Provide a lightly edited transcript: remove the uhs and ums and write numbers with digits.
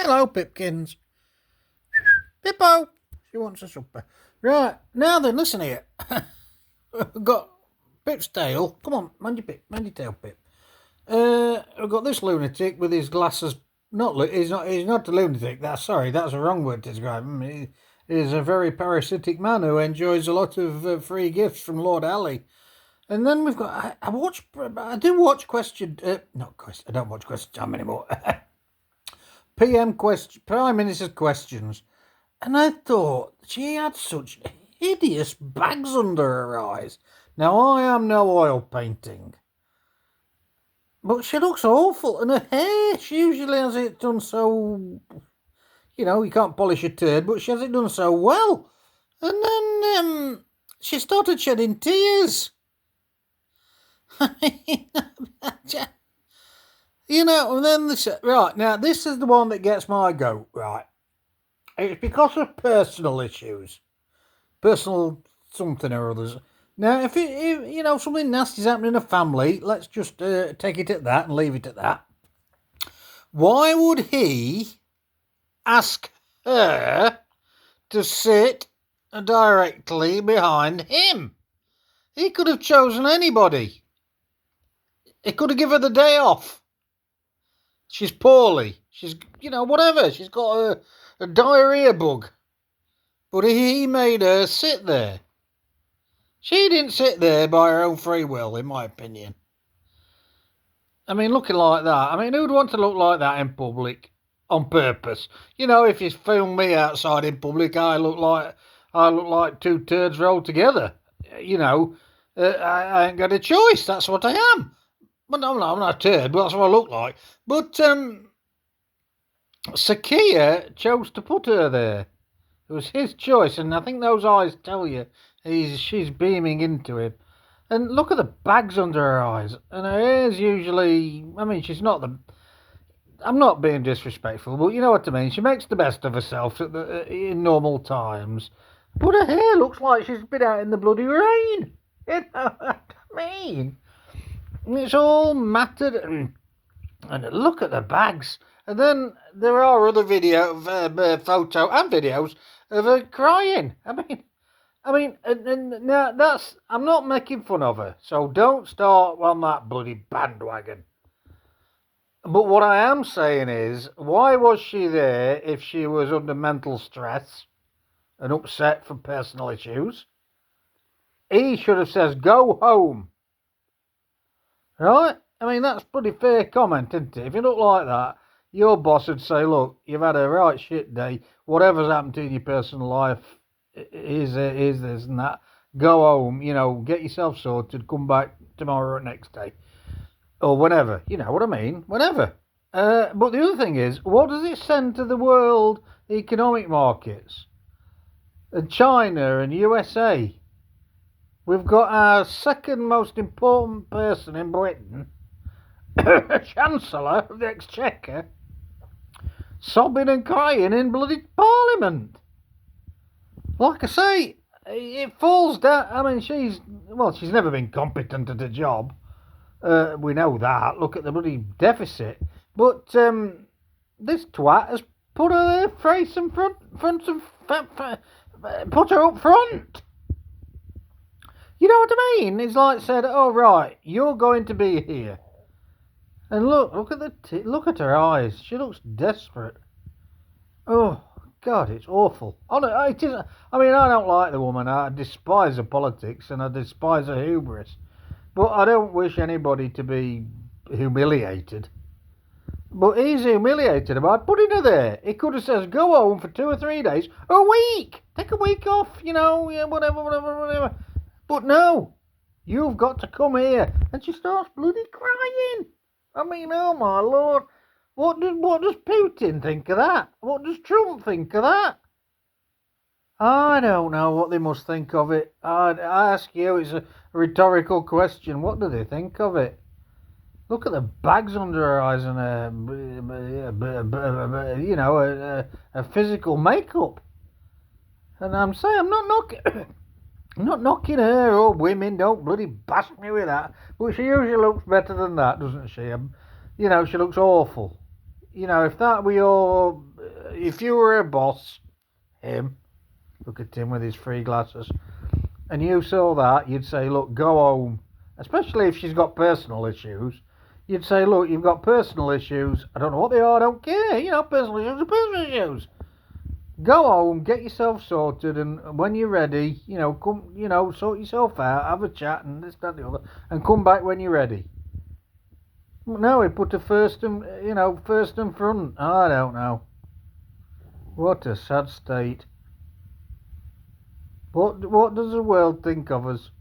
Hello, Pipkins. Pippo, she wants a supper. Right, now then, listen here. We've got Pip's tail. Come on, mind your tail, Pip. We've got this lunatic with his glasses. He's not a lunatic. That's a wrong word to describe him. He is a very parasitic man who enjoys a lot of free gifts from Lord Alley. And then we've got. I don't watch Question Time anymore. Prime Minister's Questions. And I thought she had such hideous bags under her eyes. Now, I am no oil painting, but she looks awful. And her hair, she usually has it done so, you can't polish a turd, but she has it done so well. And then she started shedding tears. And then this is the one that gets my goat, right? It's because of personal issues. Personal something or others. Now, if something nasty's happening in a family, let's just take it at that and leave it at that. Why would he ask her to sit directly behind him? He could have chosen anybody. He could have given her the day off. She's poorly. She's, whatever. She's got a diarrhea bug. But he made her sit there. She didn't sit there by her own free will, in my opinion. I mean, looking like that. I mean, who'd want to look like that in public on purpose? If you film me outside in public, I look like two turds rolled together. I ain't got a choice. That's what I am. But I'm not a turd, but that's what I look like. But Sakia chose to put her there. It was his choice, and I think those eyes tell you she's beaming into him. And look at the bags under her eyes. And her hair's usually... I mean, she's not the... I'm not being disrespectful, but you know what I mean. She makes the best of herself in normal times. But her hair looks like she's been out in the bloody rain. You know what I mean? It's all matted, and look at the bags. And then there are other photo and videos of her crying. I mean, and now I'm not making fun of her, so don't start on that bloody bandwagon. But what I am saying is, why was she there if she was under mental stress and upset for personal issues? He should have said, go home. Right? I mean, that's a pretty fair comment, isn't it? If you look like that, your boss would say, look, you've had a right shit day. Whatever's happened to you in your personal life is this and that. Go home, get yourself sorted, come back tomorrow or next day. Or whenever. You know what I mean? Whenever. But the other thing is, what does it send to the world economic markets? And China and USA. We've got our second most important person in Britain, Chancellor of the Exchequer, sobbing and crying in bloody Parliament. Like I say, it falls down. I mean, she's never been competent at a job. We know that. Look at the bloody deficit. But this twat has put her face in front put her up front. You know what I mean? It's like said, oh right, you're going to be here. And look at her eyes. She looks desperate. Oh God, it's awful. It is. I mean, I don't like the woman. I despise her politics and I despise her hubris. But I don't wish anybody to be humiliated. But he's humiliated about putting her there. He could have said, go home for 2 or 3 days, a week. Take a week off, whatever. But no, you've got to come here. And she starts bloody crying. I mean, oh my Lord. What does Putin think of that? What does Trump think of that? I don't know what they must think of it. I ask you, it's a rhetorical question. What do they think of it? Look at the bags under her eyes and a physical makeup. And I'm saying, I'm not knocking her or women. Don't bloody bash me with that. But she usually looks better than that, doesn't she? She looks awful. if that were your, if you were a boss, him, look at him with his free glasses, and you saw that, you'd say, look, go home. Especially if she's got personal issues. You'd say, look, you've got personal issues. I don't know what they are, I don't care. Personal issues are personal issues. Go home, get yourself sorted, and when you're ready, come, sort yourself out, have a chat, and this, that, the other, and come back when you're ready. No, he put a first and front. I don't know. What a sad state. What does the world think of us?